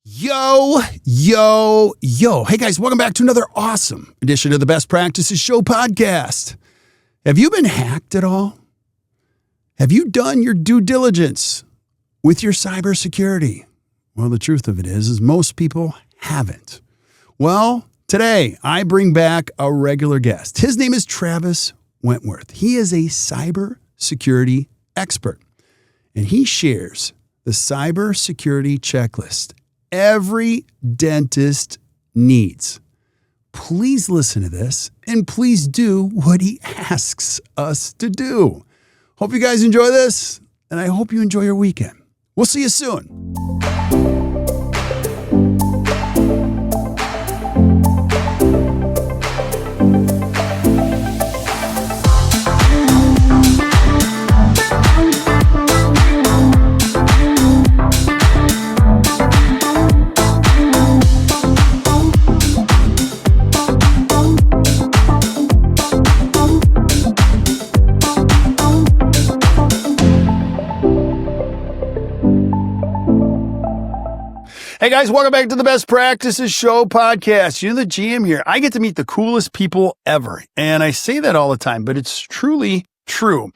Yo, yo, yo. Hey guys, welcome back to another awesome edition of the Best Practices Show podcast. Have you been hacked at all? Have you done your due diligence with your cybersecurity? Well, the truth of it is most people haven't. Well, today I bring back a regular guest. His name is Travis Wentworth. He is a cybersecurity expert, and he shares the cybersecurity checklist every dentist needs. Please listen to this and please do what he asks us to do. Hope you guys enjoy this, and I hope you enjoy your weekend. We'll see you soon. Hey guys, welcome back to the Best Practices Show podcast. You're the GM here. I get to meet the coolest people ever. And I say that all the time, but it's truly true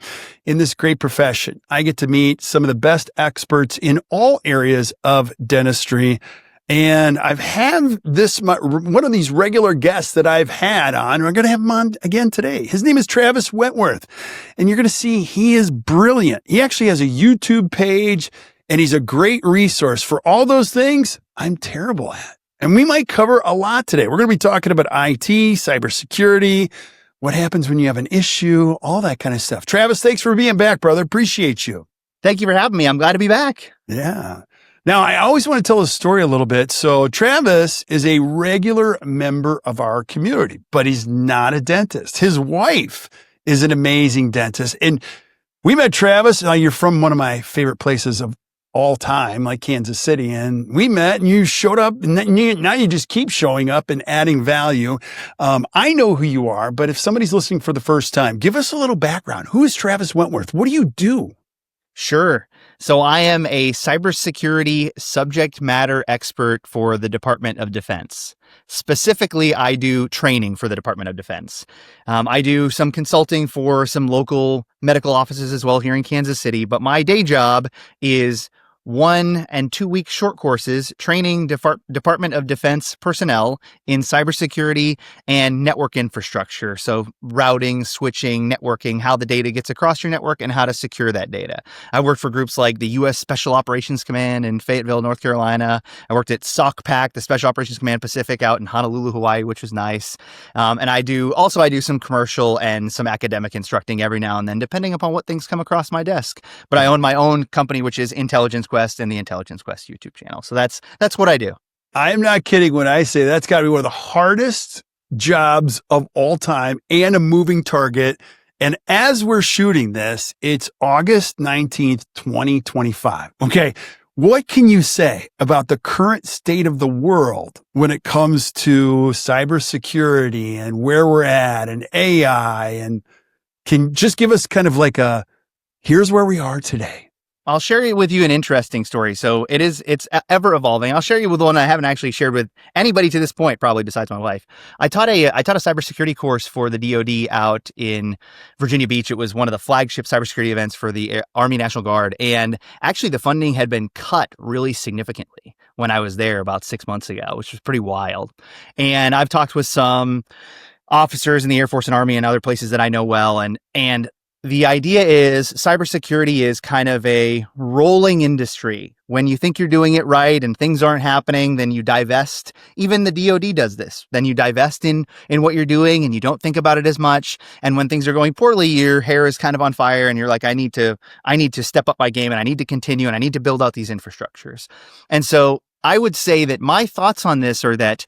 in this great profession. I get to meet some of the best experts in all areas of dentistry. And I've had one of these regular guests that I've had on. We're going to have him on again today. His name is Travis Wentworth. And you're going to see he is brilliant. He actually has a YouTube page. And he's a great resource for all those things I'm terrible at. And we might cover a lot today. We're going to be talking about IT, cybersecurity, what happens when you have an issue, all that kind of stuff. Travis, thanks for being back, brother. Appreciate you. Thank you for having me. I'm glad to be back. Yeah. Now, I always want to tell a story a little bit. So Travis is a regular member of our community, but he's not a dentist. His wife is an amazing dentist. And we met Travis. You're from one of my favorite places of all time, like Kansas City. And we met and you showed up and now you just keep showing up and adding value. I know who you are, but if somebody's listening for the first time, give us a little background. Who is Travis Wentworth? What do you do? Sure. So I am a cybersecurity subject matter expert for the Department of Defense. Specifically, I do training for the Department of Defense. I do some consulting for some local medical offices as well here in Kansas City, but my day job is 1 and 2 week short courses training Department of Defense personnel in cybersecurity and network infrastructure. So routing, switching, networking, how the data gets across your network and how to secure that data. I worked for groups like the U.S. Special Operations Command in Fayetteville, North Carolina. I worked at SOCPAC, the Special Operations Command Pacific out in Honolulu, Hawaii, which was nice. And I do some commercial and some academic instructing every now and then, depending upon what things come across my desk. But I own my own company, which is Intelligence Quest and the Intelligence Quest YouTube channel. So that's what I do. I'm not kidding when I say that's got to be one of the hardest jobs of all time and a moving target. And as we're shooting this, it's August 19th, 2025. Okay. What can you say about the current state of the world when it comes to cybersecurity and where we're at and AI? And can just give us kind of like here's where we are today. I'll share with you an interesting story. So it's ever evolving. I'll share you with one I haven't actually shared with anybody to this point, probably besides my wife. I taught a cybersecurity course for the DoD out in Virginia Beach. It was one of the flagship cybersecurity events for the Army National Guard. And actually the funding had been cut really significantly when I was there about 6 months ago, which was pretty wild. And I've talked with some officers in the Air Force and Army and other places that I know well. And the idea is cybersecurity is kind of a rolling industry. When you think you're doing it right and things aren't happening, then you divest. Even the DoD does this. Then you divest in what you're doing and you don't think about it as much. And when things are going poorly, your hair is kind of on fire and you're like, I need to step up my game and I need to continue and I need to build out these infrastructures. And so I would say that my thoughts on this are that,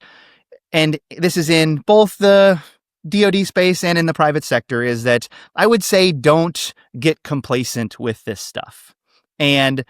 and this is in both the DoD space and in the private sector, is that I would say don't get complacent with this stuff. And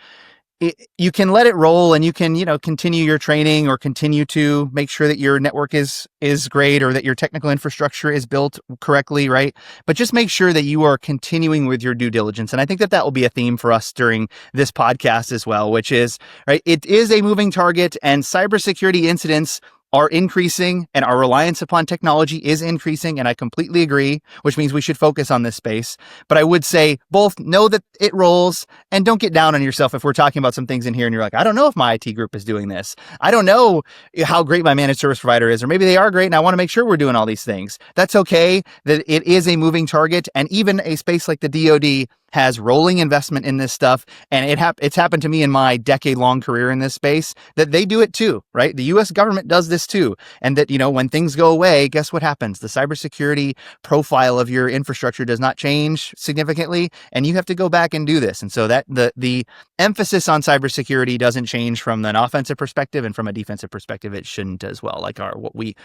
you can let it roll, and you can, continue your training or continue to make sure that your network is great, or that your technical infrastructure is built correctly, right? But just make sure that you are continuing with your due diligence. And I think that will be a theme for us during this podcast as well, which is, right, it is a moving target, and cybersecurity incidents are increasing, and our reliance upon technology is increasing. And I completely agree, which means we should focus on this space. But I would say both know that it rolls, and don't get down on yourself if we're talking about some things in here and you're like, I don't know if my IT group is doing this. I don't know how great my managed service provider is, or maybe they are great and I want to make sure we're doing all these things. That's okay. That it is a moving target, and even a space like the DoD has rolling investment in this stuff. And it's happened to me in my decade-long career in this space, that they do it too, right? The US government does this too. And that, when things go away, guess what happens? The cybersecurity profile of your infrastructure does not change significantly, and you have to go back and do this. And so that the emphasis on cybersecurity doesn't change from an offensive perspective, and from a defensive perspective, it shouldn't as well, like what we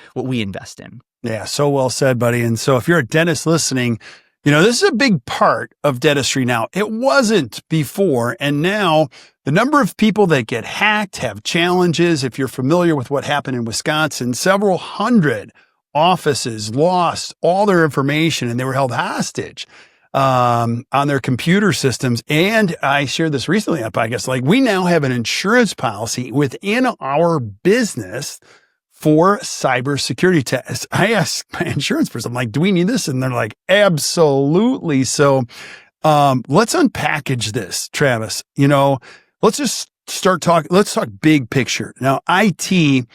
invest in. Yeah, so well said, buddy. And so if you're a dentist listening, this is a big part of dentistry now. It wasn't before. And now the number of people that get hacked have challenges. If you're familiar with what happened in Wisconsin, several hundred offices lost all their information, and they were held hostage on their computer systems. And I shared this recently on a podcast. Like, we now have an insurance policy within our business for cybersecurity tests. I asked my insurance person, I'm like, do we need this? And they're like, absolutely. So let's unpackage this, Travis. Let's just start talking. Let's talk big picture. Now, IT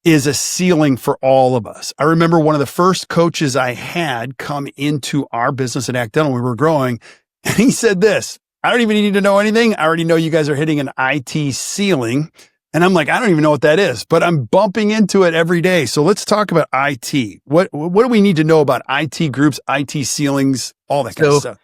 is a ceiling for all of us. I remember one of the first coaches I had come into our business at Act Dental. We were growing, and he said this: I don't even need to know anything. I already know you guys are hitting an IT ceiling. And I'm like, I don't even know what that is, but I'm bumping into it every day. So let's talk about IT. What do we need to know about IT groups, IT ceilings, all that kind of stuff?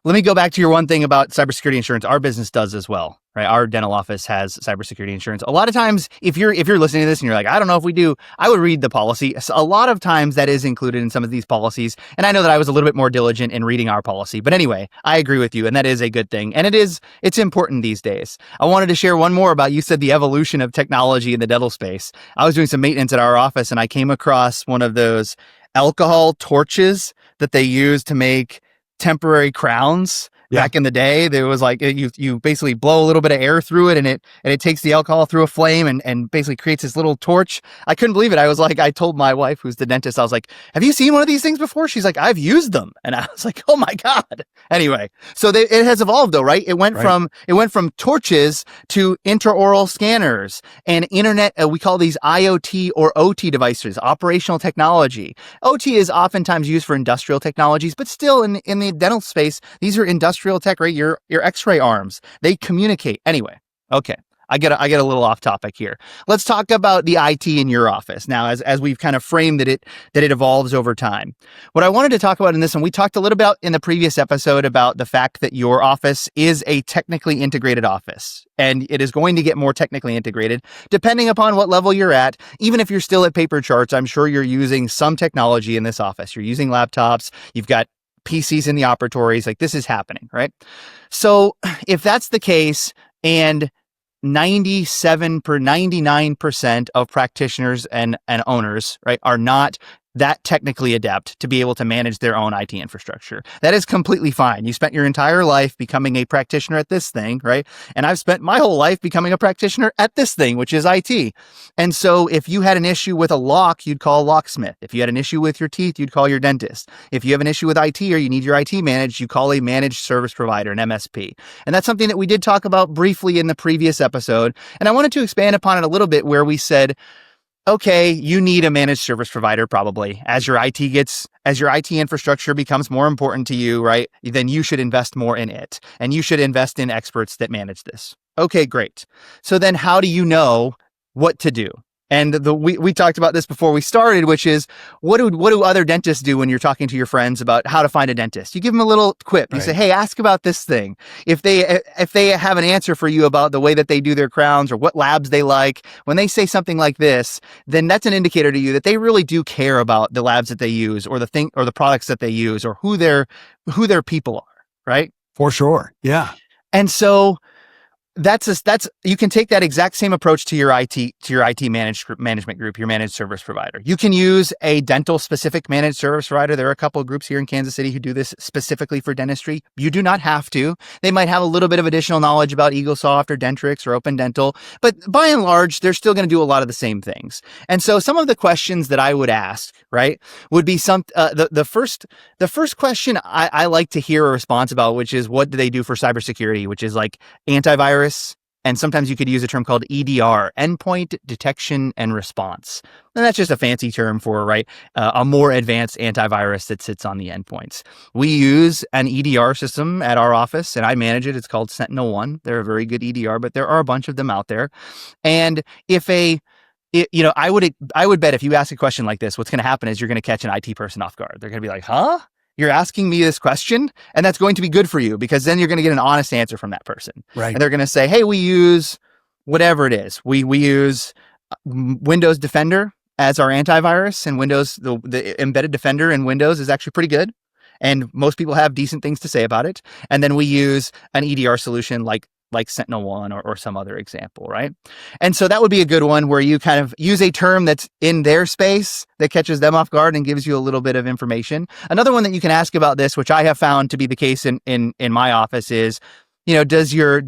Let me go back to your one thing about cybersecurity insurance. Our business does as well, right? Our dental office has cybersecurity insurance. A lot of times, if you're listening to this and you're like, I don't know if we do, I would read the policy. A lot of times that is included in some of these policies. And I know that I was a little bit more diligent in reading our policy. But anyway, I agree with you. And that is a good thing. And it's important these days. I wanted to share one more about, you said the evolution of technology in the dental space. I was doing some maintenance at our office, and I came across one of those alcohol torches that they use to make temporary crowns. Back in the day, there was like, you basically blow a little bit of air through it, and it takes the alcohol through a flame and basically creates this little torch. I couldn't believe it. I was like, I told my wife, who's the dentist, I was like, have you seen one of these things before? She's like, I've used them. And I was like, oh my God. Anyway, so it has evolved though, right? It went from torches to intraoral scanners and internet. We call these IoT or OT devices, operational technology. OT is oftentimes used for industrial technologies, but still in the dental space, these are industrial tech, right? Your X-ray arms, they communicate. Anyway, okay. I get a little off topic here. Let's talk about the IT in your office now, as we've kind of framed that it evolves over time. What I wanted to talk about in this, and we talked a little bit in the previous episode about the fact that your office is a technically integrated office, and it is going to get more technically integrated depending upon what level you're at. Even if you're still at paper charts, I'm sure you're using some technology in this office. You're using laptops. You've got PCs in the operatories. Like, this is happening, right? So if that's the case, and 99% of practitioners and owners, right, are not that technically adept to be able to manage their own IT infrastructure, that is completely fine. You spent your entire life becoming a practitioner at this thing, right? And I've spent my whole life becoming a practitioner at this thing, which is IT. And so if you had an issue with a lock, you'd call a locksmith. If you had an issue with your teeth, you'd call your dentist. If you have an issue with IT or you need your IT managed, you call a managed service provider, an MSP. And that's something that we did talk about briefly in the previous episode. And I wanted to expand upon it a little bit, where we said, okay, you need a managed service provider probably as your IT infrastructure becomes more important to you, right? Then you should invest more in it, and you should invest in experts that manage this. Okay, great. So then how do you know what to do? And we talked about this before we started, which is what do other dentists do when you're talking to your friends about how to find a dentist? You give them a little quip. You say, hey, ask about this thing. If they have an answer for you about the way that they do their crowns or what labs they like, when they say something like this, then that's an indicator to you that they really do care about the labs that they use, or the products that they use, or who their people are, right? For sure. Yeah. And so that's you can take that exact same approach to your IT management group, your managed service provider. You can use a dental specific managed service provider. There are a couple of groups here in Kansas City who do this specifically for dentistry. You do not have to. They might have a little bit of additional knowledge about EagleSoft or Dentrix or Open Dental, but by and large, they're still going to do a lot of the same things. And so some of the questions that I would ask, right, would be the first question I like to hear a response about, which is what do they do for cybersecurity, which is like antivirus. And sometimes you could use a term called EDR, endpoint detection and response. And that's just a fancy term for, right, a more advanced antivirus that sits on the endpoints. We use an EDR system at our office, and I manage it. It's called SentinelOne. They're a very good EDR, but there are a bunch of them out there. And I would bet if you ask a question like this, what's going to happen is you're going to catch an IT person off guard. They're going to be like, huh? You're asking me this question? And that's going to be good for you because then you're going to get an honest answer from that person. Right. And they're going to say, hey, we use whatever it is. We use Windows Defender as our antivirus, and Windows, the embedded Defender in Windows is actually pretty good. And most people have decent things to say about it. And then we use an EDR solution like SentinelOne or some other example, right? And so that would be a good one where you kind of use a term that's in their space that catches them off guard and gives you a little bit of information. Another one that you can ask about this, which I have found to be the case in my office is, does your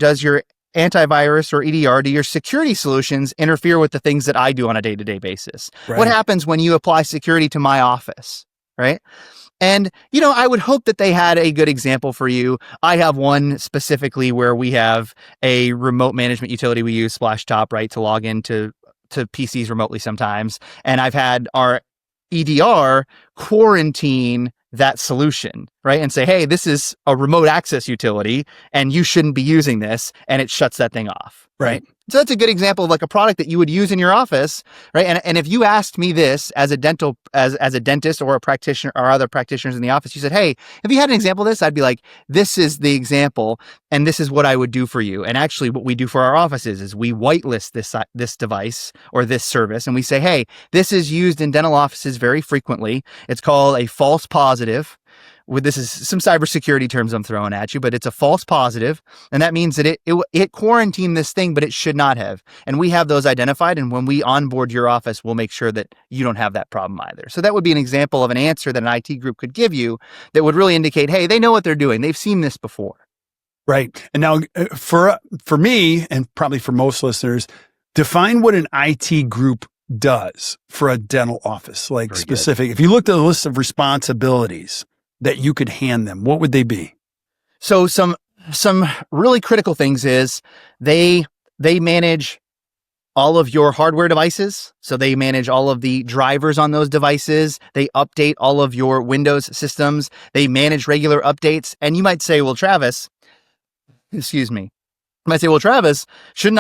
antivirus or EDR, do your security solutions interfere with the things that I do on a day-to-day basis? Right. What happens when you apply security to my office, right? And, I would hope that they had a good example for you. I have one specifically where we have a remote management utility we use, Splashtop, right, to log into PCs remotely sometimes. And I've had our EDR quarantine that solution, right? And say, hey, this is a remote access utility and you shouldn't be using this. And it shuts that thing off, right? So that's a good example of like a product that you would use in your office, right? And if you asked me this as a dentist or a practitioner or other practitioners in the office, you said, hey, have you had an example of this? I'd be like, this is the example and this is what I would do for you. And actually what we do for our offices is we whitelist this device or this service and we say, hey, this is used in dental offices very frequently. It's called a false positive. This is some cybersecurity terms I'm throwing at you, but it's a false positive. And that means that it quarantined this thing, but it should not have. And we have those identified. And when we onboard your office, we'll make sure that you don't have that problem either. So that would be an example of an answer that an IT group could give you that would really indicate, hey, they know what they're doing. They've seen this before. Right. And now for me, and probably for most listeners, define what an IT group does for a dental office, like very specific. Good. If you looked at the list of responsibilities that you could hand them, what would they be? So some really critical things is they manage all of your hardware devices. So they manage all of the drivers on those devices. They update all of your Windows systems. They manage regular updates. And you might say, well, Travis, shouldn't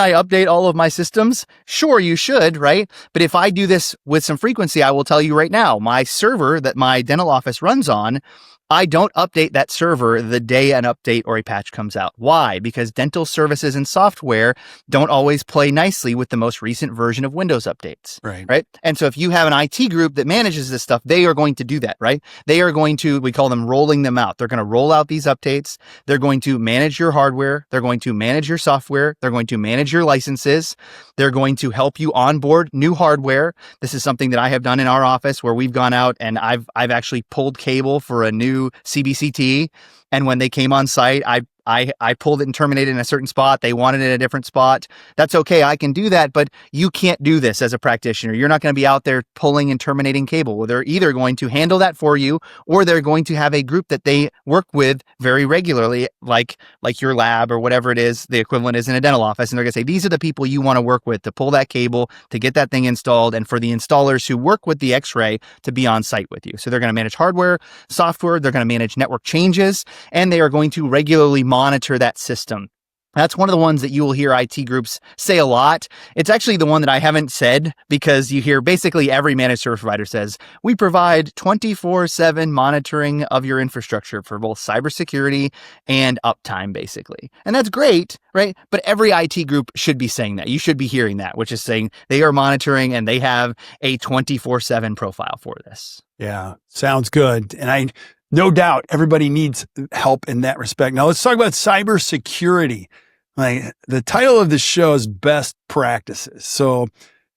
I update all of my systems? Sure, you should, right? But if I do this with some frequency, I will tell you right now, my server that my dental office runs on, I don't update that server the day an update or a patch comes out. Why? Because dental services and software don't always play nicely with the most recent version of Windows updates. Right? And so if you have an IT group that manages this stuff, they are going to do that, right? They are going to, we call them rolling them out. They're going to roll out these updates. They're going to manage your hardware. They're going to manage your software. They're going to manage your licenses. They're going to help you onboard new hardware. This is something that I have done in our office where we've gone out and I've actually pulled cable for a new CBCT. And when they came on site, I pulled it and terminated in a certain spot. They wanted it in a different spot. That's okay. I can do that, but you can't do this as a practitioner. You're not going to be out there pulling and terminating cable. Well, they're either going to handle that for you, or they're going to have a group that they work with very regularly, like your lab or whatever it is, the equivalent is in a dental office. And they're going to say, these are the people you want to work with to pull that cable, to get that thing installed, and for the installers who work with the X-ray to be on site with you. So they're going to manage hardware, software, they're going to manage network changes, and they are going to regularly monitor that system. That's one of the ones that you will hear IT groups say a lot. It's actually the one that I haven't said because you hear basically every managed service provider says, we provide 24/7 monitoring of your infrastructure for both cybersecurity and uptime, basically. And that's great, right? But every IT group should be saying that. You should be hearing that, which is saying they are monitoring and they have a 24/7 profile for this. Yeah, sounds good. And no doubt everybody needs help in that respect. Now let's talk about cybersecurity. Like the title of the show is Best Practices. So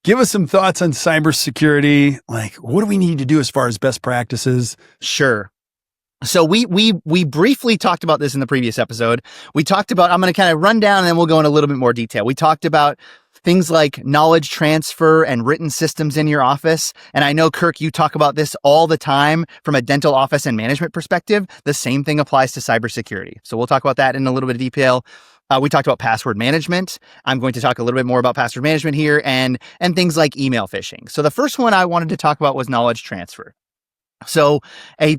give us some thoughts on cybersecurity. Like, what do we need to do as far as best practices? Sure. So we briefly talked about this in the previous episode. We talked about, I'm going to kind of run down and then we'll go in a little bit more detail. We talked about things like knowledge transfer and written systems in your office. And I know, Kirk, you talk about this all the time from a dental office and management perspective. The same thing applies to cybersecurity. So we'll talk about that in a little bit of detail. We talked about password management. I'm going to talk a little bit more about password management here and things like email phishing. So the first one I wanted to talk about was knowledge transfer. So a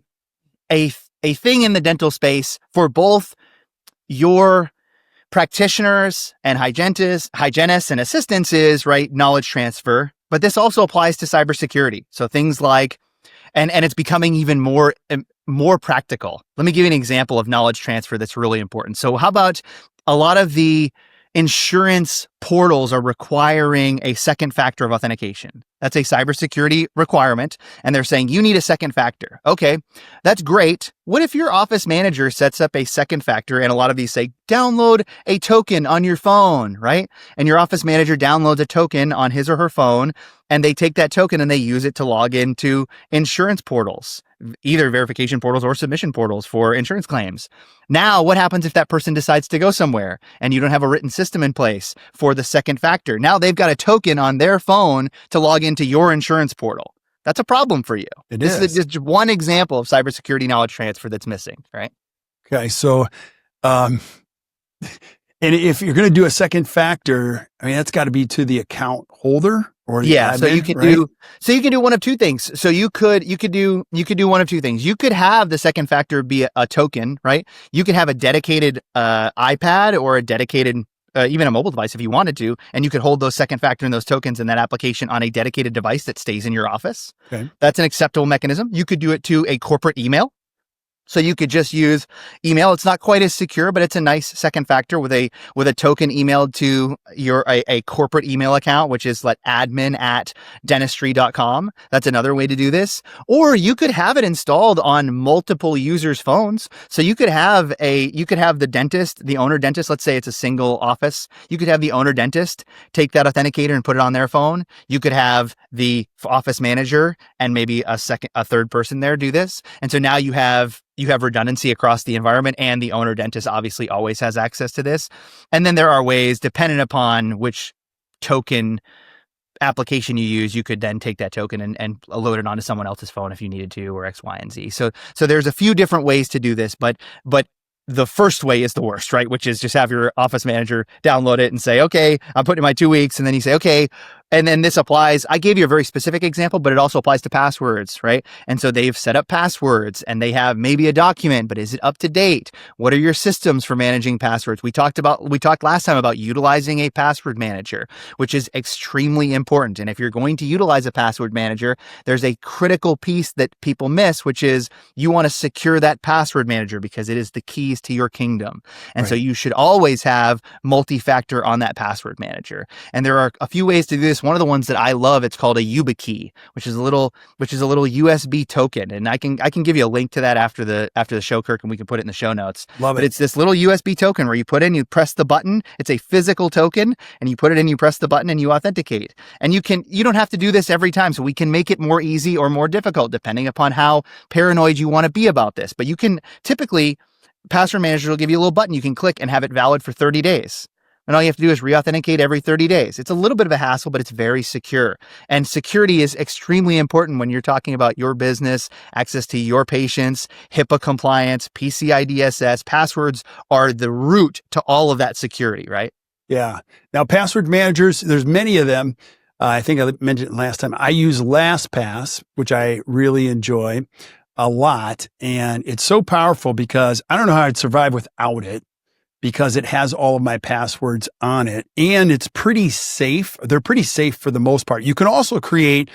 thing in the dental space for both your practitioners and hygienists and assistants is, right, knowledge transfer. But this also applies to cybersecurity. So things like, and it's becoming even more practical. Let me give you an example of knowledge transfer that's really important. So how about a lot of the insurance portals are requiring a second factor of authentication. That's a cybersecurity requirement. And they're saying you need a second factor. Okay, that's great. What if your office manager sets up a second factor? And a lot of these say, download a token on your phone, right? And your office manager downloads a token on his or her phone, and they take that token and they use it to log into insurance portals, either verification portals or submission portals for insurance claims. Now, what happens if that person decides to go somewhere and you don't have a written system in place for the second factor? Now they've got a token on their phone to log into your insurance portal. That's a problem for you. This is just one example of cybersecurity knowledge transfer that's missing, right? Okay, so, and if you're going to do a second factor, I mean, that's got to be to the account holder. Or yeah, admin, so you can right? do one of two things. So you could do one of two things. You could have the second factor be a token, right? You could have a dedicated iPad or a dedicated even a mobile device if you wanted to, and you could hold those second factor and those tokens in that application on a dedicated device that stays in your office. Okay. That's an acceptable mechanism. You could do it to a corporate email. So you could just use email. It's not quite as secure, but it's a nice second factor with a token emailed to your a corporate email account, which is like admin@dentistry.com. That's another way to do this. Or you could have it installed on multiple users' phones. So you could have the dentist, the owner dentist, let's say it's a single office. You could have the owner dentist take that authenticator and put it on their phone. You could have the office manager and maybe a third person there do this. And so now you have redundancy across the environment, and the owner dentist obviously always has access to this. And then there are ways, dependent upon which token application you use, you could then take that token and load it onto someone else's phone if you needed to, or X, Y, and Z. So there's a few different ways to do this, but the first way is the worst, right? Which is just have your office manager download it and say, okay, I'm putting in my 2 weeks. And then you say, okay. And then this applies. I gave you a very specific example, but it also applies to passwords, right? And so they've set up passwords and they have maybe a document, but is it up to date? What are your systems for managing passwords? We talked last time about utilizing a password manager, which is extremely important. And if you're going to utilize a password manager, there's a critical piece that people miss, which is you want to secure that password manager because it is the keys to your kingdom. And so you should always have multi-factor on that password manager. And there are a few ways to do this. One of the ones that I love, it's called a YubiKey, which is a little USB token. And I can give you a link to that after the show, Kirk, and we can put it in the show notes. Love it. But it's this little USB token where you press the button. It's a physical token, and you put it in, you press the button, and you authenticate. And you don't have to do this every time. So we can make it more easy or more difficult depending upon how paranoid you want to be about this. But you can typically, password manager will give you a little button you can click and have it valid for 30 days. And all you have to do is re-authenticate every 30 days. It's a little bit of a hassle, but it's very secure. And security is extremely important when you're talking about your business, access to your patients, HIPAA compliance, PCI DSS. Passwords are the root to all of that security, right? Yeah. Now, password managers, there's many of them. I think I mentioned it last time. I use LastPass, which I really enjoy a lot. And it's so powerful because I don't know how I'd survive without it, because it has all of my passwords on it, and it's pretty safe. They're pretty safe for the most part. You can also create,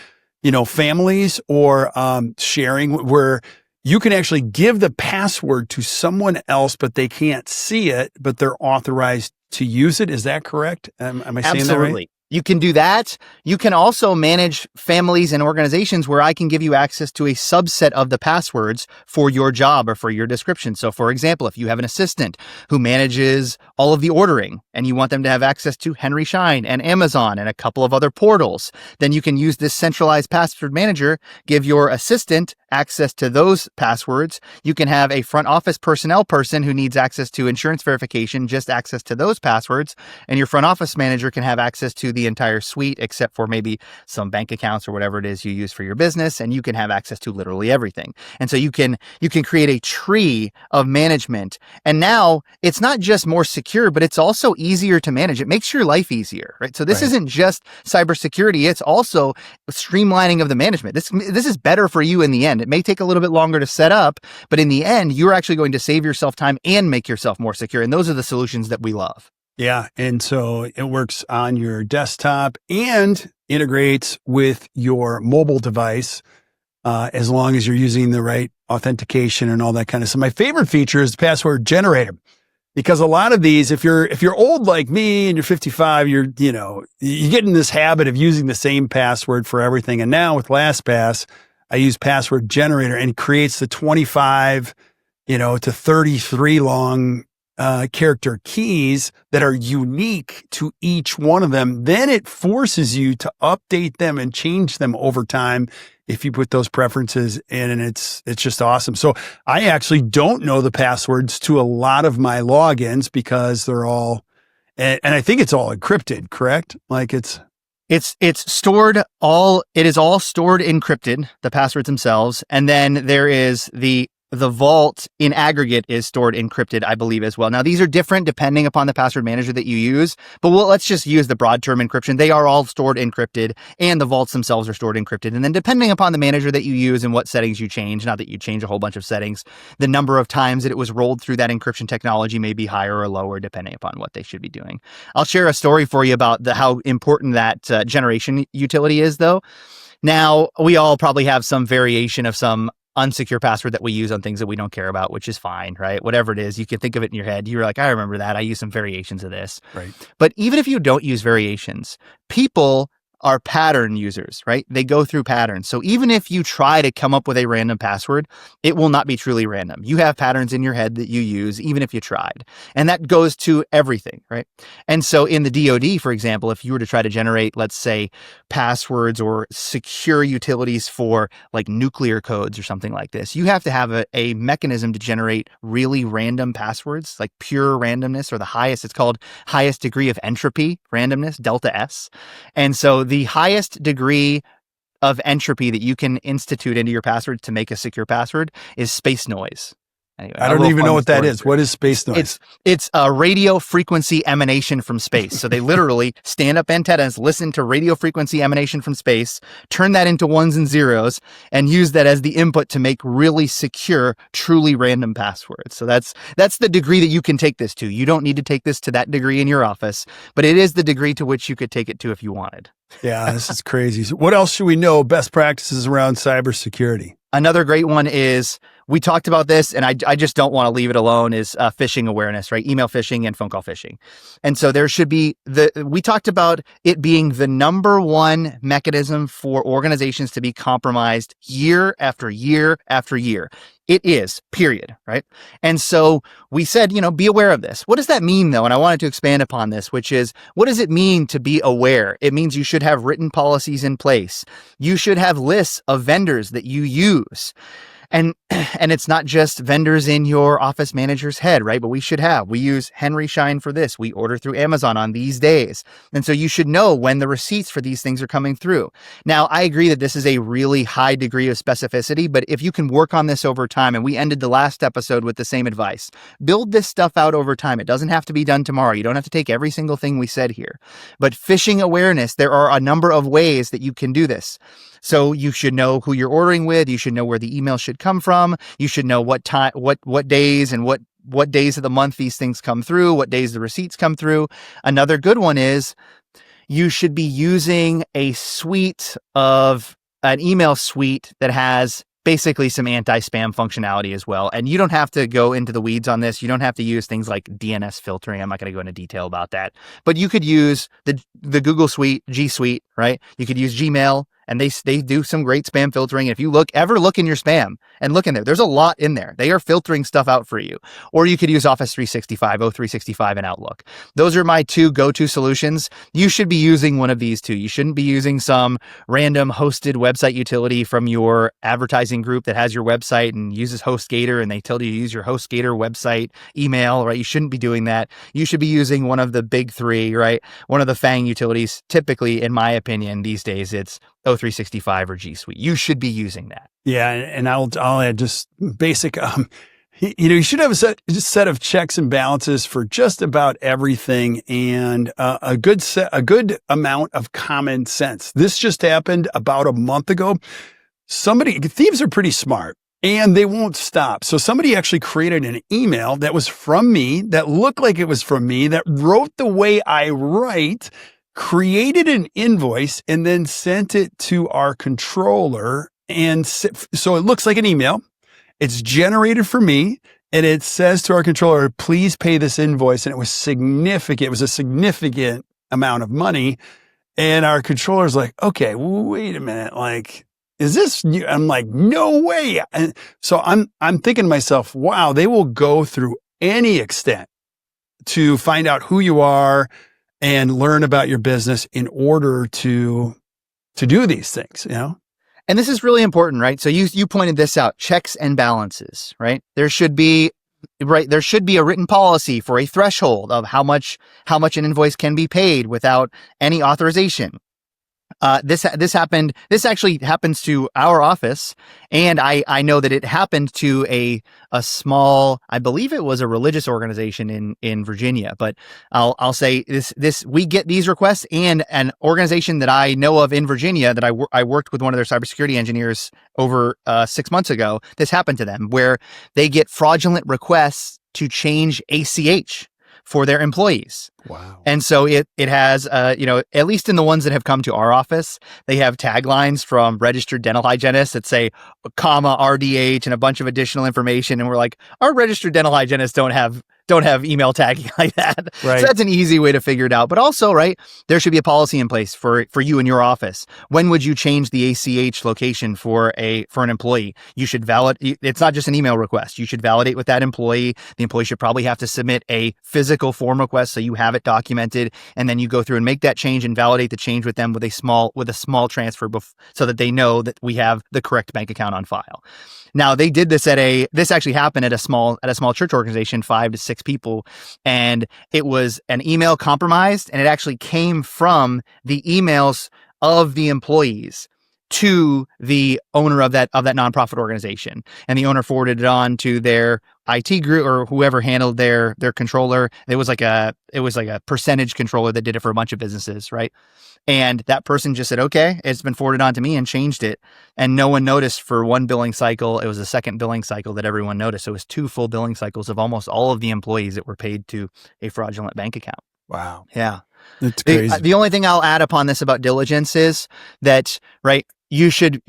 families or sharing where you can actually give the password to someone else, but they can't see it, but they're authorized to use it. Is that correct? Am I saying that right? You can do that. You can also manage families and organizations where I can give you access to a subset of the passwords for your job or for your description. So for example, if you have an assistant who manages all of the ordering and you want them to have access to Henry Schein and Amazon and a couple of other portals, then you can use this centralized password manager, give your assistant access to those passwords. You can have a front office personnel person who needs access to insurance verification, just access to those passwords. And your front office manager can have access to the entire suite, except for maybe some bank accounts or whatever it is you use for your business. And you can have access to literally everything. And so you can create a tree of management. And now it's not just more secure, but it's also easier to manage. It makes your life easier, right? So this isn't just cybersecurity. It's also streamlining of the management. This is better for you in the end. It may take a little bit longer to set up, but in the end, you're actually going to save yourself time and make yourself more secure. And those are the solutions that we love. Yeah. And so it works on your desktop and integrates with your mobile device, as long as you're using the right authentication and all that kind of stuff. My favorite feature is the password generator, because a lot of these, if you're old like me and you're 55, you get in this habit of using the same password for everything. And now with LastPass, I use password generator, and it creates the 25, to 33 long character keys that are unique to each one of them. Then it forces you to update them and change them over time if you put those preferences in, and it's just awesome. So I actually don't know the passwords to a lot of my logins because they're all, and I think it's all encrypted, correct? Like it is all stored encrypted, the passwords themselves. And then there is the vault in aggregate is stored encrypted, I believe, as well. Now, these are different depending upon the password manager that you use, but let's just use the broad term encryption. They are all stored encrypted, and the vaults themselves are stored encrypted. And then depending upon the manager that you use and what settings you change, not that you change a whole bunch of settings, the number of times that it was rolled through that encryption technology may be higher or lower depending upon what they should be doing. I'll share a story for you about how important that generation utility is, though. Now, we all probably have some variation of some unsecure password that we use on things that we don't care about, which is fine, right? Whatever it is, you can think of it in your head. You're like, I remember that. I use some variations of this. Right. But even if you don't use variations, people are pattern users, right? They go through patterns. So even if you try to come up with a random password, it will not be truly random. You have patterns in your head that you use, even if you tried. And that goes to everything, right? And so in the DoD, for example, if you were to try to generate, let's say, passwords or secure utilities for like nuclear codes or something like this, you have to have a mechanism to generate really random passwords, like pure randomness, or the highest, it's called highest degree of entropy randomness, delta S. And so the highest degree of entropy that you can institute into your password to make a secure password is space noise. Anyway, I don't even know what that is. What is space noise? It's a radio frequency emanation from space. So they literally stand up antennas, listen to radio frequency emanation from space, turn that into ones and zeros, and use that as the input to make really secure, truly random passwords. So that's the degree that you can take this to. You don't need to take this to that degree in your office, but it is the degree to which you could take it to if you wanted. Yeah, this is crazy. So what else should we know? Best practices around cybersecurity. Another great one is, we talked about this, and I just don't want to leave it alone, is phishing awareness, right? Email phishing and phone call phishing. And so there should be we talked about it being the number one mechanism for organizations to be compromised year after year after year. It is, period, right? And so we said, be aware of this. What does that mean, though? And I wanted to expand upon this, which is, what does it mean to be aware? It means you should have written policies in place. You should have lists of vendors that you use. And it's not just vendors in your office manager's head, right? But we use Henry Schein for this. We order through Amazon on these days. And so you should know when the receipts for these things are coming through. Now, I agree that this is a really high degree of specificity, but if you can work on this over time, and we ended the last episode with the same advice, build this stuff out over time. It doesn't have to be done tomorrow. You don't have to take every single thing we said here. But phishing awareness, there are a number of ways that you can do this. So you should know who you're ordering with. You should know where the email should come from. You should know what time, what days and what days of the month these things come through, what days the receipts come through. Another good one is you should be using an email suite that has basically some anti-spam functionality as well. And you don't have to go into the weeds on this. You don't have to use things like DNS filtering. I'm not going to go into detail about that. But you could use the Google Suite, G Suite, right? You could use Gmail, and they do some great spam filtering. And if you ever look in your spam and look in there, there's a lot in there. They are filtering stuff out for you. Or you could use Office 365, O365, and Outlook. Those are my two go-to solutions. You should be using one of these two. You shouldn't be using some random hosted website utility from your advertising group that has your website and uses HostGator, and they tell you to use your HostGator website email, right? You shouldn't be doing that. You should be using one of the big three, right? One of the FANG utilities. Typically, in my opinion, these days, it's O365 or G Suite. You should be using that. Yeah, and I'll add just basic. You should have a set of checks and balances for just about everything, and a good amount of common sense. This just happened about a month ago. Thieves are pretty smart, and they won't stop. So somebody actually created an email that was from me, that looked like it was from me, that wrote the way I write, created an invoice, and then sent it to our controller. And so it looks like an email. It's generated for me, and it says to our controller, please pay this invoice. And it was significant. It was a significant amount of money. And our controller's like, okay, wait a minute. Like, is this new? I'm like, no way. And so I'm thinking to myself, wow, they will go through any extent to find out who you are and learn about your business in order to do these things, And this is really important, right? So you pointed this out, checks and balances, right? There should be a written policy for a threshold of how much an invoice can be paid without any authorization. This actually happens to our office, and I know that it happened to a small, I believe it was a religious organization in Virginia, but I'll say this we get these requests, and an organization that I know of in Virginia that I worked with one of their cybersecurity engineers over 6 months ago. This happened to them where they get fraudulent requests to change ACH for their employees. Wow. And so it has, at least in the ones that have come to our office, they have taglines from registered dental hygienists that say, comma, RDH, and a bunch of additional information. And we're like, our registered dental hygienists don't have email tagging like that. Right. So that's an easy way to figure it out. But also, right, there should be a policy in place for you in your office. When would you change the ACH location for an employee? You should validate. It's not just an email request. You should validate with that employee. The employee should probably have to submit a physical form request so you have it documented, and then you go through and make that change and validate the change with them with a small transfer so that they know that we have the correct bank account on file. Now, they did this this actually happened at a small church organization, 5 to 6 people, and it was an email compromised, and it actually came from the emails of the employees to the owner of that nonprofit organization, and the owner forwarded it on to their IT group or whoever handled their controller. It was like a percentage controller that did it for a bunch of businesses, right? And that person just said, okay, it's been forwarded on to me, and changed it. And no one noticed for one billing cycle. It was the second billing cycle that everyone noticed. So it was 2 full billing cycles of almost all of the employees that were paid to a fraudulent bank account. Wow. Yeah. That's crazy. The only thing I'll add upon this about diligence is that, right, you should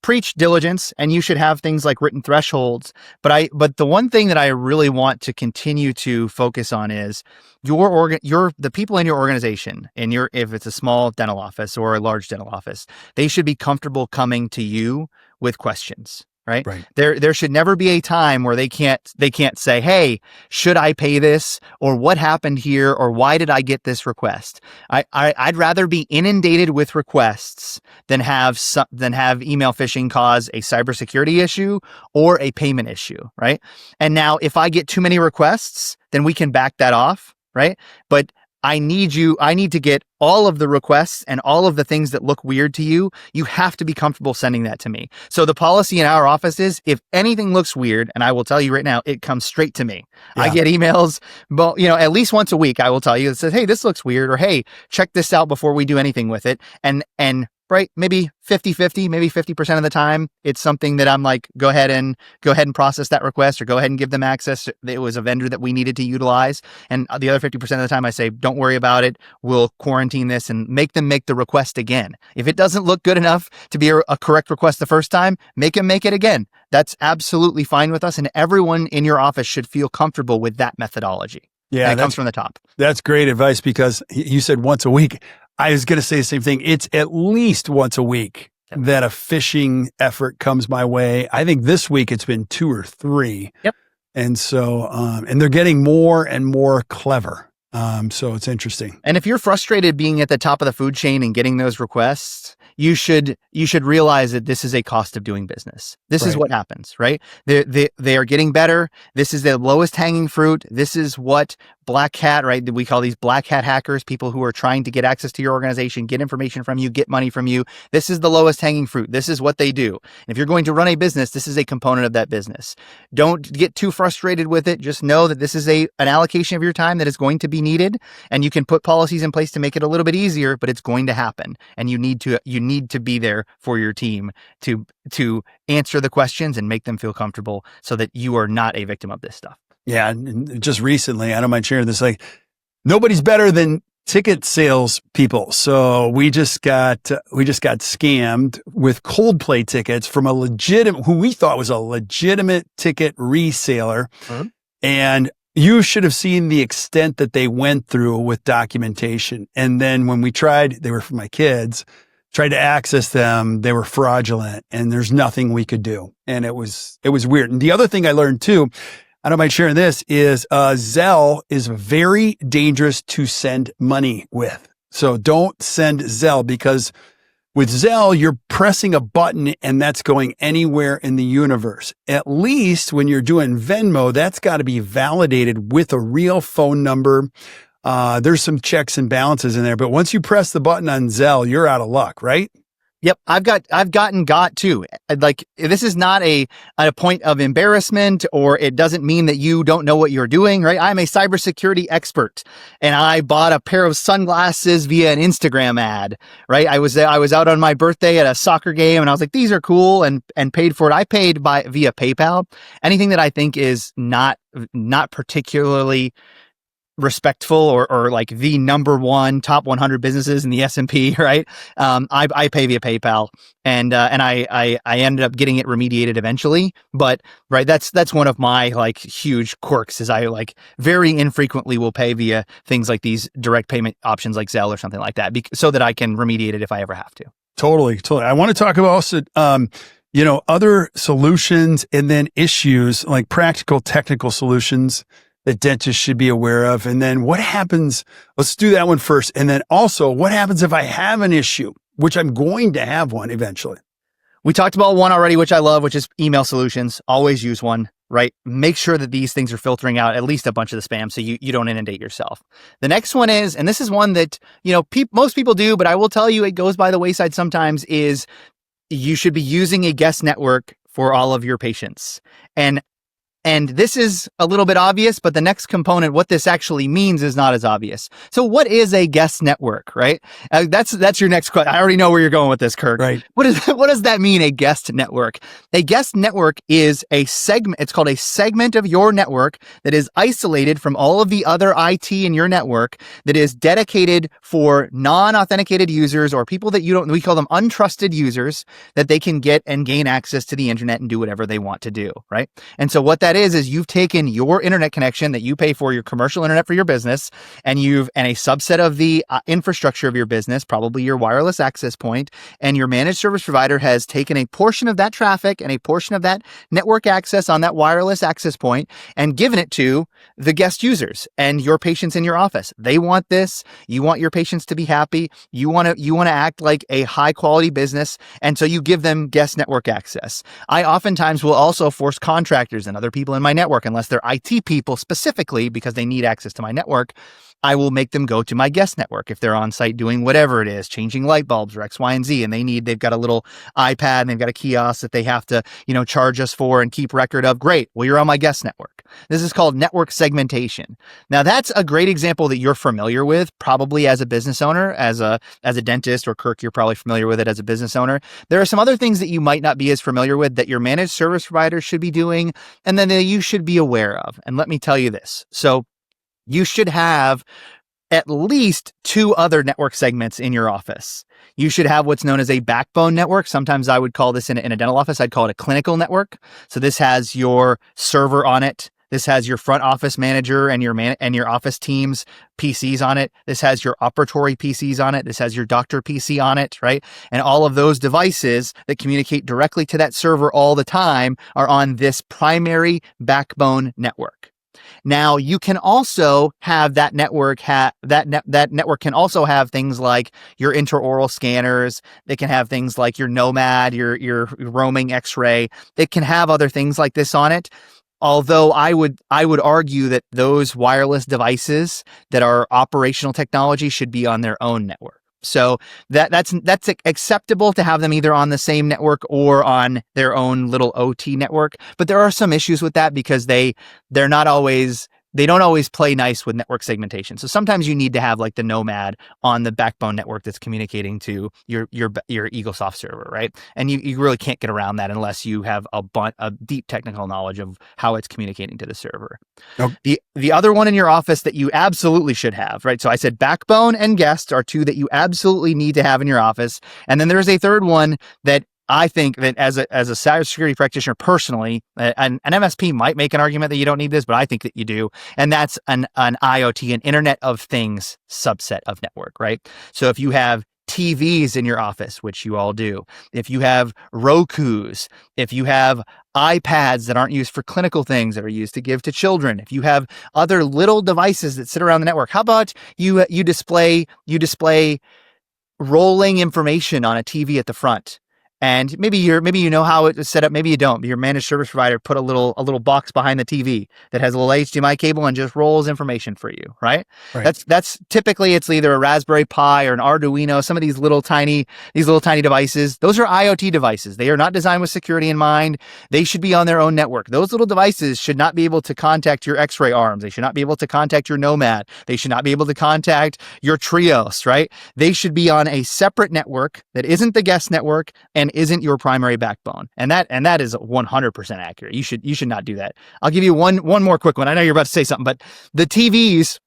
preach diligence, and you should have things like written thresholds. But the one thing that I really want to continue to focus on is the people in your organization, if it's a small dental office or a large dental office, they should be comfortable coming to you with questions. Right? There should never be a time where they can't say, hey, should I pay this, or what happened here, or why did I get this request? I'd rather be inundated with requests than have email phishing cause a cybersecurity issue or a payment issue, right? And now if I get too many requests, then we can back that off, right? But I need to get all of the requests and all of the things that look weird to you. You have to be comfortable sending that to me. So the policy in our office is, if anything looks weird, and I will tell you right now, it comes straight to me. Yeah. I get emails, but at least once a week, I will tell you, it says, hey, this looks weird, or hey, check this out before we do anything with it. And right? Maybe 50-50, maybe 50% of the time, it's something that I'm like, go ahead and process that request, or go ahead and give them access. It was a vendor that we needed to utilize. And the other 50% of the time I say, don't worry about it. We'll quarantine this and make them make the request again. If it doesn't look good enough to be a correct request the first time, make them make it again. That's absolutely fine with us. And everyone in your office should feel comfortable with that methodology. Yeah, and it comes from the top. That's great advice, because you said once a week. I was going to say the same thing. It's at least once a week that a phishing effort comes my way. I think this week it's been 2 or 3. Yep. And so, and they're getting more and more clever. So it's interesting. And if you're frustrated being at the top of the food chain and getting those requests, you should realize that this is a cost of doing business. This is what happens, right? They are getting better. This is the lowest hanging fruit. This is what black hat, right? We call these black hat hackers, people who are trying to get access to your organization, get information from you, get money from you. This is the lowest hanging fruit. This is what they do. And if you're going to run a business, this is a component of that business. Don't get too frustrated with it. Just know that this is an allocation of your time that is going to be needed, and you can put policies in place to make it a little bit easier, but it's going to happen. And you need to be there for your team to answer the questions and make them feel comfortable so that you are not a victim of this stuff. Yeah. And just recently, I don't mind sharing this, like, nobody's better than ticket sales people. So we just got scammed with Coldplay tickets from who we thought was a legitimate ticket reseller. Mm-hmm. And you should have seen the extent that they went through with documentation. And then when we they were for my kids, tried to access them, they were fraudulent, and there's nothing we could do. And it was weird. And the other thing I learned too, I don't mind sharing this, is Zelle is very dangerous to send money with. So don't send Zelle, because with Zelle, you're pressing a button and that's going anywhere in the universe. At least when you're doing Venmo, that's got to be validated with a real phone number. There's some checks and balances in there, but once you press the button on Zelle, you're out of luck, right? Yep. I've gotten too. Like, this is not a point of embarrassment, or it doesn't mean that you don't know what you're doing, right? I'm a cybersecurity expert, and I bought a pair of sunglasses via an Instagram ad, right? I was out on my birthday at a soccer game, and I was like, these are cool, and paid for it. I paid via PayPal. Anything that I think is not particularly respectful or like the number one top 100 businesses in the S&P, right? I pay via PayPal, and I ended up getting it remediated eventually. But right, that's one of my like huge quirks, is I like very infrequently will pay via things like these direct payment options like Zelle or something like that, so that I can remediate it if I ever have to. Totally. I want to talk about also, other solutions, and then issues like practical technical solutions that dentists should be aware of. And then what happens, let's do that one first. And then also, what happens if I have an issue, which I'm going to have one eventually? We talked about one already, which I love, which is email solutions. Always use one, right? Make sure that these things are filtering out at least a bunch of the spam so you don't inundate yourself. The next one is, and this is one that, most people do, but I will tell you it goes by the wayside sometimes, is you should be using a guest network for all of your patients. And this is a little bit obvious, but the next component, what this actually means, is not as obvious. So what is a guest network, right? That's your next question. I already know where you're going with this, Kirk. Right. What does that mean, a guest network? A guest network is a segment. It's called a segment of your network that is isolated from all of the other IT in your network, that is dedicated for non-authenticated users, or people that we call them untrusted users, that they can get and gain access to the internet and do whatever they want to do, right? And so what that is you've taken your internet connection that you pay for, your commercial internet for your business, and a subset of the infrastructure of your business, probably your wireless access point, and your managed service provider has taken a portion of that traffic and a portion of that network access on that wireless access point and given it to the guest users and your patients in your office. They want this. You want your patients to be happy. You want to act like a high quality business, and so you give them guest network access. I oftentimes will also force contractors and other people in my network, unless they're IT people specifically because they need access to my network, I will make them go to my guest network if they're on site doing whatever it is, changing light bulbs or X, Y, and Z, and they've got a little iPad and they've got a kiosk that they have to, charge us for and keep record of. Great. Well, you're on my guest network. This is called network segmentation. Now, that's a great example that you're familiar with, probably as a business owner, as a dentist, or Kirk, you're probably familiar with it as a business owner. There are some other things that you might not be as familiar with that your managed service providers should be doing, and then that you should be aware of. And let me tell you this. So you should have at least 2 other network segments in your office. You should have what's known as a backbone network. Sometimes I would call this in a dental office, I'd call it a clinical network. So this has your server on it. This has your front office manager and your office team's PCs on it. This has your operatory PCs on it. This has your doctor PC on it, right? And all of those devices that communicate directly to that server all the time are on this primary backbone network. Now, you can also have that network, that network can also have things like your intraoral scanners. They can have things like your Nomad, your roaming X-ray. They can have other things like this on it. Although I would argue that those wireless devices that are operational technology should be on their own network. So that's acceptable to have them either on the same network or on their own little OT network. But there are some issues with that because they don't always play nice with network segmentation. So sometimes you need to have like the Nomad on the backbone network that's communicating to your EagleSoft server, right? And you really can't get around that unless you have a deep technical knowledge of how it's communicating to the server. Okay. The other one in your office that you absolutely should have, right? So I said backbone and guest are 2 that you absolutely need to have in your office. And then there's a third one that I think that as a cybersecurity practitioner personally, an MSP might make an argument that you don't need this, but I think that you do. And that's an IoT, an Internet of Things subset of network, right? So if you have TVs in your office, which you all do, if you have Rokus, if you have iPads that aren't used for clinical things that are used to give to children, if you have other little devices that sit around the network, how about you display rolling information on a TV at the front? And maybe you know how it is set up. Maybe you don't. Your managed service provider put a little box behind the TV that has a little HDMI cable and just rolls information for you, right? That's typically it's either a Raspberry Pi or an Arduino. Some of these little tiny devices. Those are IoT devices. They are not designed with security in mind. They should be on their own network. Those little devices should not be able to contact your X-ray arms. They should not be able to contact your Nomad. They should not be able to contact your Trios, right? They should be on a separate network that isn't the guest network and isn't your primary backbone. And that is 100% accurate. You should not do that. I'll give you one more quick one. I know you're about to say something, but the TVs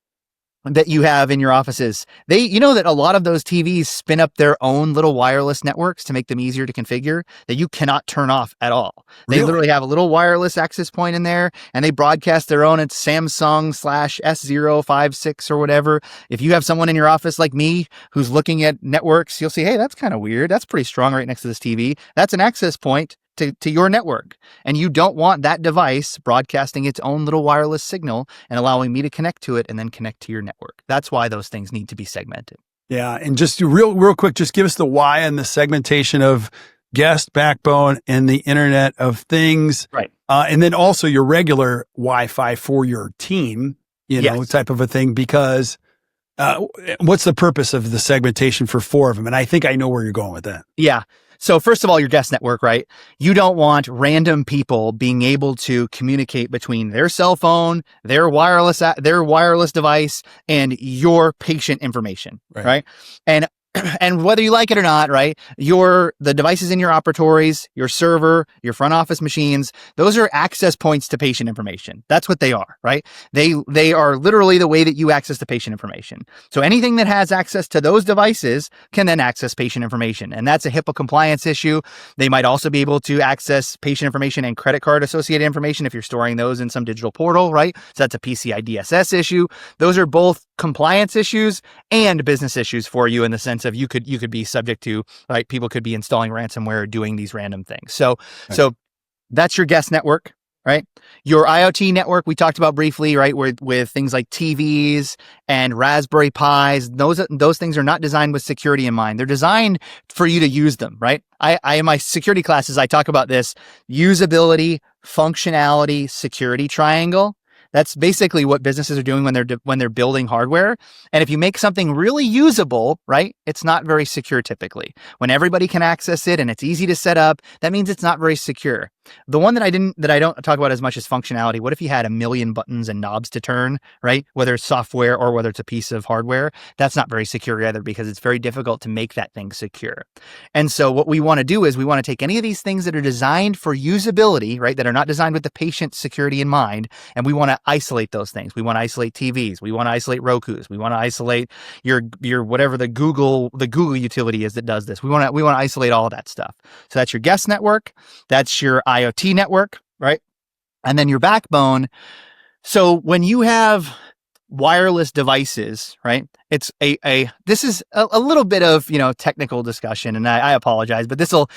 that you have in your offices, you know that a lot of those TVs spin up their own little wireless networks to make them easier to configure that you cannot turn off at all. They literally have a little wireless access point in there and they broadcast their own. It's Samsung/S056 or whatever. If you have someone in your office like me who's looking at networks, you'll see, hey, that's kind of weird. That's pretty strong right next to this TV. That's an access point to your network. And you don't want that device broadcasting its own little wireless signal and allowing me to connect to it and then connect to your network. That's why those things need to be segmented. Yeah. And just real quick, just give us the why and the segmentation of guest, backbone, and the Internet of Things. Right. And then also your regular Wi-Fi for your team, type of a thing, because what's the purpose of the segmentation for 4 of them? And I think I know where you're going with that. Yeah. So first of all, your guest network, right? You don't want random people being able to communicate between their cell phone, their wireless device, and your patient information, right? And whether you like it or not, right, the devices in your operatories, your server, your front office machines, those are access points to patient information. That's what they are, right? They are literally the way that you access the patient information. So anything that has access to those devices can then access patient information. And that's a HIPAA compliance issue. They might also be able to access patient information and credit card associated information if you're storing those in some digital portal, right? So that's a PCI DSS issue. Those are both compliance issues and business issues for you in the sense of you could be subject to, like, people could be installing ransomware or doing these random things. So that's your guest network, right? Your IoT network we talked about briefly, right? With things like TVs and Raspberry Pis. Those things are not designed with security in mind. They're designed for you to use them, right? I in my security classes, I talk about this usability, functionality, security triangle. That's basically what businesses are doing when they're building hardware. And if you make something really usable, right, it's not very secure typically. When everybody can access it and it's easy to set up, that means it's not very secure. The one that I don't talk about as much as functionality. What if you had a million buttons and knobs to turn, right? Whether it's software or whether it's a piece of hardware, that's not very secure either because it's very difficult to make that thing secure. And so what we want to do is we want to take any of these things that are designed for usability, right? That are not designed with the patient security in mind. And we want to isolate those things. We want to isolate TVs. We want to isolate Rokus. We want to isolate your whatever the Google utility is that does this. We want to isolate all of that stuff. So that's your guest network. That's your IoT network, right? And then your backbone. So when you have wireless devices, right? It's this is a little bit of, technical discussion, and I apologize, but this will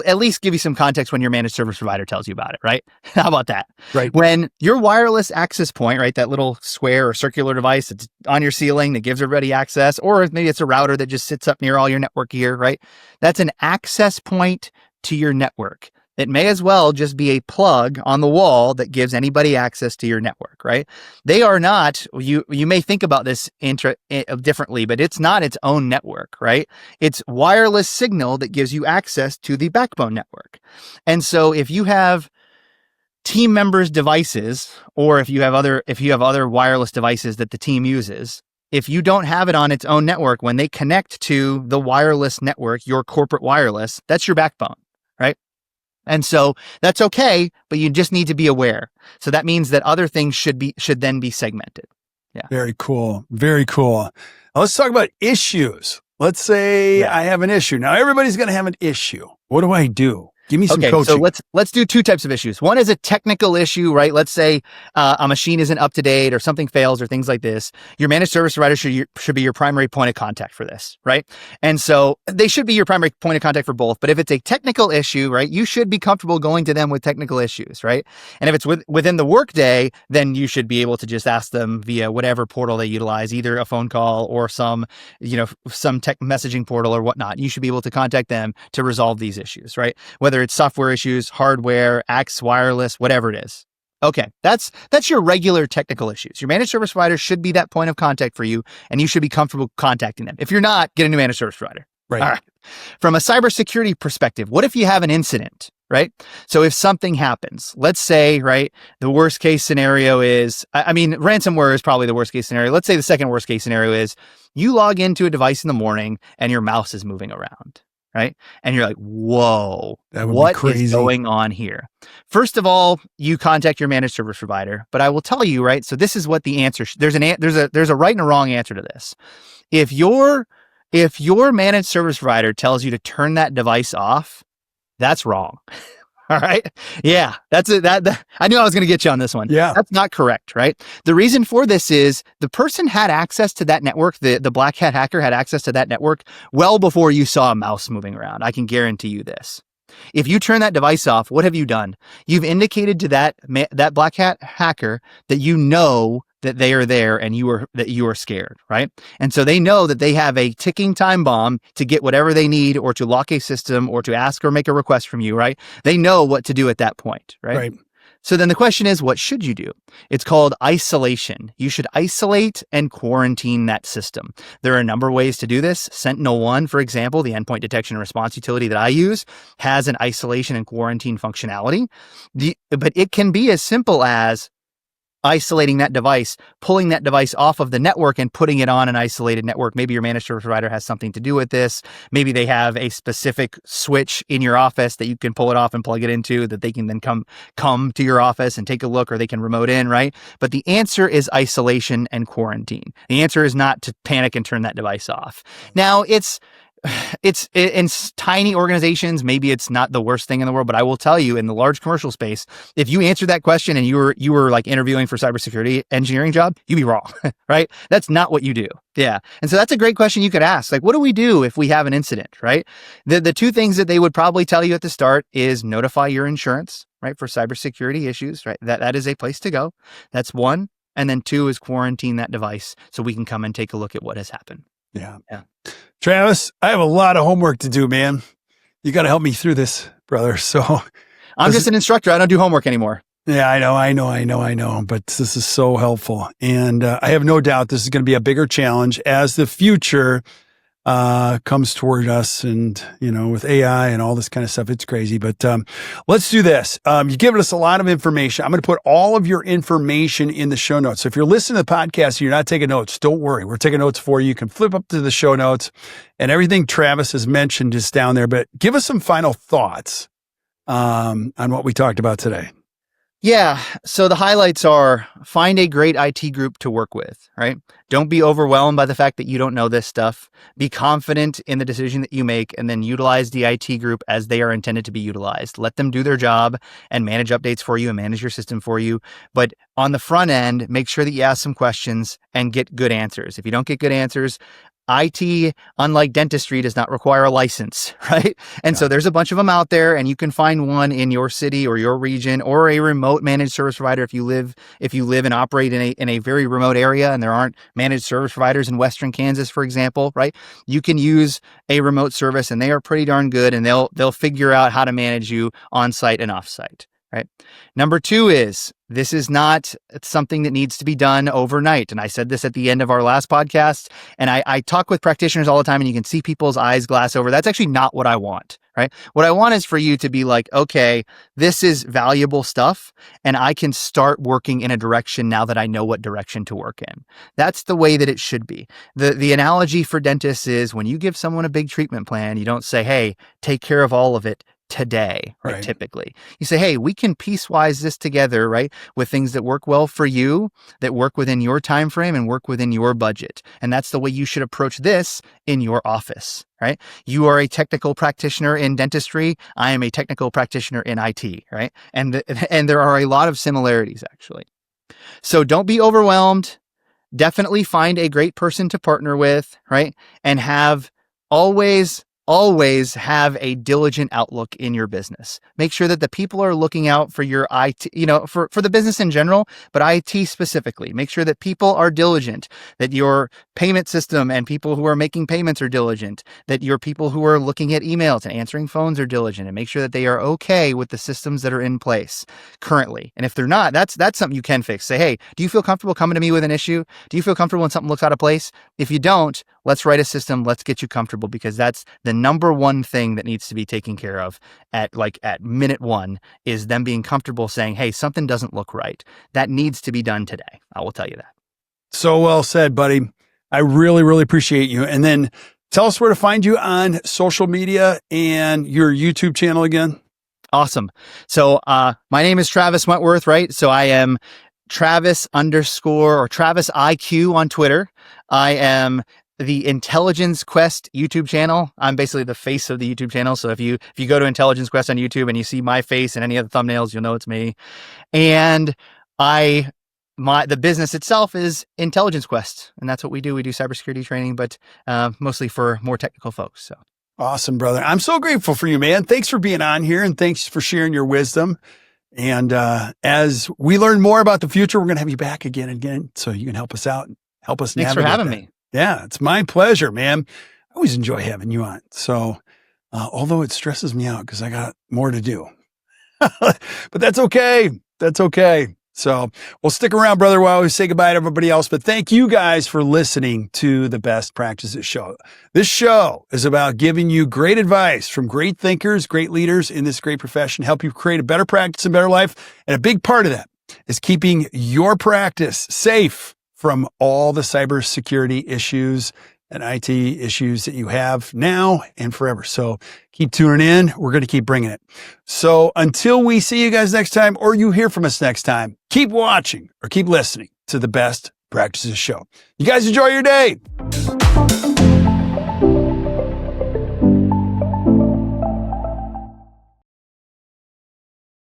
at least give you some context when your managed service provider tells you about it, right? How about that? Right. When your wireless access point, right, that little square or circular device that's on your ceiling that gives everybody access, or maybe it's a router that just sits up near all your network gear, right? That's an access point to your network. It may as well just be a plug on the wall that gives anybody access to your network, right? They are not, you may think about this differently, but it's not its own network, right? It's wireless signal that gives you access to the backbone network. And so if you have team members' devices, or if you have other wireless devices that the team uses, if you don't have it on its own network, when they connect to the wireless network, your corporate wireless, that's your backbone, right? And so that's okay, but you just need to be aware. So that means that other things should then be segmented. Yeah. Very cool. Very cool. Now let's talk about issues. Let's say I have an issue. Now everybody's going to have an issue. What do I do? Give me some coaching. So let's do two types of issues. One is a technical issue, right? Let's say a machine isn't up to date or something fails or things like this. Your managed service provider should be your primary point of contact for this, right? And so they should be your primary point of contact for both. But if it's a technical issue, right, you should be comfortable going to them with technical issues, right? And if it's within the workday, then you should be able to just ask them via whatever portal they utilize, either a phone call or some tech messaging portal or whatnot. You should be able to contact them to resolve these issues, right? Whether it's software issues, hardware, X, wireless, whatever it is. Okay, that's your regular technical issues. Your managed service provider should be that point of contact for you, and you should be comfortable contacting them. If you're not, get a new managed service provider. Right. All right. From a cybersecurity perspective, what if you have an incident, right? So if something happens, let's say, right, the worst case scenario is, ransomware is probably the worst case scenario. Let's say the second worst case scenario is you log into a device in the morning and your mouse is moving around. Right? And you're like, whoa, what is going on here? First of all, you contact your managed service provider, but I will tell you, right? So this is what the answer, there's a right and a wrong answer to this. If your managed service provider tells you to turn that device off, that's wrong. All right. Yeah, that's it. I knew I was going to get you on this one. Yeah. That's not correct, right? The reason for this is the person had access to that network. The black hat hacker had access to that network well before you saw a mouse moving around. I can guarantee you this. If you turn that device off, what have you done? You've indicated to that black hat hacker that you know that they are there and that you are scared, right? And so they know that they have a ticking time bomb to get whatever they need or to lock a system or to ask or make a request from you, right? They know what to do at that point, right? Right. So then the question is, what should you do? It's called isolation. You should isolate and quarantine that system. There are a number of ways to do this. Sentinel-1, for example, the endpoint detection and response utility that I use, has an isolation and quarantine functionality. But it can be as simple as isolating that device, pulling that device off of the network and putting it on an isolated network. Maybe your managed service provider has something to do with this. Maybe they have a specific switch in your office that you can pull it off and plug it into that they can then come to your office and take a look, or they can remote in, right? But the answer is isolation and quarantine. The answer is not to panic and turn that device off. Now, it's in tiny organizations, maybe it's not the worst thing in the world, but I will tell you, in the large commercial space, if you answer that question and you were like interviewing for cybersecurity engineering job, you'd be wrong, right? That's not what you do. Yeah. And so that's a great question you could ask. Like, what do we do if we have an incident, right? The two things that they would probably tell you at the start is notify your insurance, right? For cybersecurity issues, right? That is a place to go. That's one. And then two is quarantine that device so we can come and take a look at what has happened. Yeah. Travis, I have a lot of homework to do, man. You got to help me through this, brother. So I'm just an instructor. I don't do homework anymore. Yeah, I know. But this is so helpful. And I have no doubt this is going to be a bigger challenge as the future comes toward us, and with AI and all this kind of stuff. It's crazy, but let's do this. You've given us a lot of information. I'm going to put all of your information in the show notes. So if you're listening to the podcast and you're not taking notes, don't worry. We're taking notes for you. You can flip up to the show notes, and everything Travis has mentioned is down there. But give us some final thoughts on what we talked about today. Yeah. So the highlights are: find a great IT group to work with, right? Don't be overwhelmed by the fact that you don't know this stuff. Be confident in the decision that you make, and then utilize the IT group as they are intended to be utilized. Let them do their job and manage updates for you and manage your system for you. But on the front end, make sure that you ask some questions and get good answers. If you don't get good answers, IT, unlike dentistry, does not require a license, right? And so there's a bunch of them out there, and you can find one in your city or your region, or a remote managed service provider if you live and operate in a very remote area and there aren't managed service providers in Western Kansas, for example, right? You can use a remote service, and they are pretty darn good, and they'll figure out how to manage you on site and off site. Right. Number two is, this is not something that needs to be done overnight. And I said this at the end of our last podcast, and I talk with practitioners all the time, and you can see people's eyes glass over. That's actually not what I want, right? What I want is for you to be like, okay, this is valuable stuff, and I can start working in a direction now that I know what direction to work in. That's the way that it should be. The analogy for dentists is, when you give someone a big treatment plan, you don't say, hey, take care of all of it today, right? Typically you say, hey, we can piecewise this together, right, with things that work well for you, that work within your time frame and work within your budget. And that's the way you should approach this in your office, right? You are a technical practitioner in dentistry. I am a technical practitioner in IT, right? And there are a lot of similarities, actually. So don't be overwhelmed. Definitely find a great person to partner with, right? And always have a diligent outlook in your business. Make sure that the people are looking out for your IT, for the business in general, but IT specifically. Make sure that people are diligent, that your payment system and people who are making payments are diligent, that your people who are looking at emails and answering phones are diligent, and make sure that they are okay with the systems that are in place currently. And if they're not, that's something you can fix. Say, hey, do you feel comfortable coming to me with an issue? Do you feel comfortable when something looks out of place? If you don't, let's write a system. Let's get you comfortable, because that's the number one thing that needs to be taken care of at minute one, is them being comfortable saying, hey, something doesn't look right. That needs to be done today. I will tell you that. So well said, buddy. I really, really appreciate you. And then tell us where to find you on social media and your YouTube channel again. Awesome. So my name is Travis Wentworth, right? So I am Travis IQ on Twitter. I am the Intelligence Quest YouTube channel. I'm basically the face of the YouTube channel. So if you go to Intelligence Quest on YouTube and you see my face and any of the thumbnails, you'll know it's me. And the business itself is Intelligence Quest, and that's what we do. We do cybersecurity training, but mostly for more technical folks. So awesome, brother. I'm so grateful for you, man. Thanks for being on here, and thanks for sharing your wisdom. And as we learn more about the future, we're going to have you back again, so you can help us out and help us navigate. Thanks for having me. Yeah, it's my pleasure, man. I always enjoy having you on. So, although it stresses me out because I got more to do, but that's okay. That's okay. So we'll stick around, brother, while we say goodbye to everybody else. But thank you guys for listening to the Best Practices Show. This show is about giving you great advice from great thinkers, great leaders in this great profession, help you create a better practice and better life. And a big part of that is keeping your practice safe from all the cybersecurity issues and IT issues that you have now and forever. So keep tuning in. We're going to keep bringing it. So until we see you guys next time, or you hear from us next time, keep watching or keep listening to the Best Practices Show. You guys enjoy your day.